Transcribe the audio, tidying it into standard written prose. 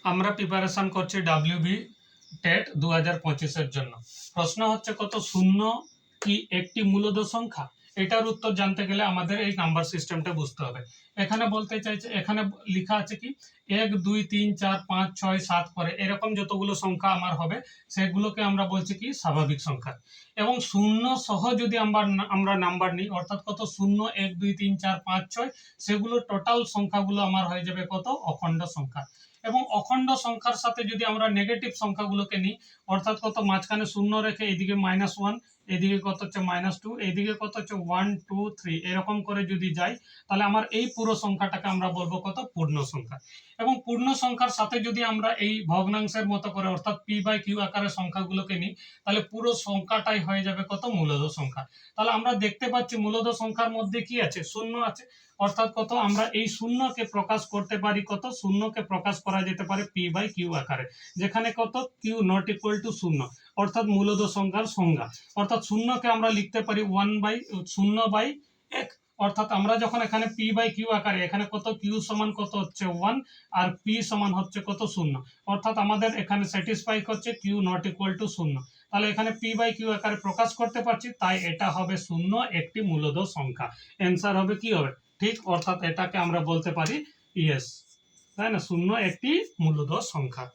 আমরা প্রিপারেশন করছি WB TET 2025 জন্য। প্রশ্ন হচ্ছে কত শূন্য কি একটি মূলদ সংখ্যা? এটার উত্তর জানতে গেলে আমাদের এই নাম্বার সিস্টেমটা বুঝতে হবে। এখানে বলতে চাইছে, এখানে লেখা আছে কি 1 2 3 4 5 6 7 করে এরকম যতগুলো সংখ্যা আমার হবে সেগুলোকে আমরা বলছি কি স্বাভাবিক সংখ্যা। এবং শূন্য সহ যদি আমরা নাম্বার নিই অর্থাৎ কত 0 1 2 3 4 5 6 সেগুলো টোটাল সংখ্যাগুলো আমার হয়ে যাবে কত অখণ্ড সংখ্যা। এবং অখণ্ড সংখ্যার সাথে যদি আমরা নেগেটিভ সংখ্যাগুলোকে নিই অর্থাৎ কত মাঝখানে শূন্য রেখে এদিকে -1 এদিকে কত হচ্ছে -2 এদিকে কত হচ্ছে 1 2 3 এরকম করে যদি যাই তাহলে আমার এই পুরো সংখ্যাটাকে আমরা বলবো কত পূর্ণ সংখ্যা। এবং পূর্ণ সংখ্যার সাথে যদি আমরা এই ভগ্নাংশের মতো করে অর্থাৎ p/q আকারে সংখ্যাগুলোকে নিই তাহলে পুরো সংখ্যাটাই হয়ে যাবে কত মূলদ সংখ্যা। তাহলে আমরা দেখতে পাচ্ছি মূলদ সংখ্যার মধ্যে কি আছে শূন্য আছে অর্থাৎ কত আমরা এই শূন্যকে প্রকাশ করতে পারি কত শূন্যকে প্রকাশ করা যেতে পারে p/q আকারে, যেখানে কত q নট ইকুয়াল টু শূন্য অর্থাৎ মূলদ সংখ্যার সংজ্ঞা। অর্থাৎ শূন্যকে আমরা লিখতে পারি 1/0/1 অর্থাৎ আমরা যখন এখানে p/q আকারে এখানে কত q সমান কত হচ্ছে 1 আর p সমান হচ্ছে কত শূন্য অর্থাৎ আমাদের এখানে স্যাটিসফাই হচ্ছে q নট ইকুয়াল টু শূন্য। তাহলে এখানে p/q আকারে প্রকাশ করতে পারছি তাই এটা হবে শূন্য একটি মূলদ সংখ্যা। অ্যান্সার হবে কি হবে ঠিক অর্থাৎ এটাকে আমরা বলতে পারি ইয়েস, তাই না, শূন্য একটি মূলদ সংখ্যা।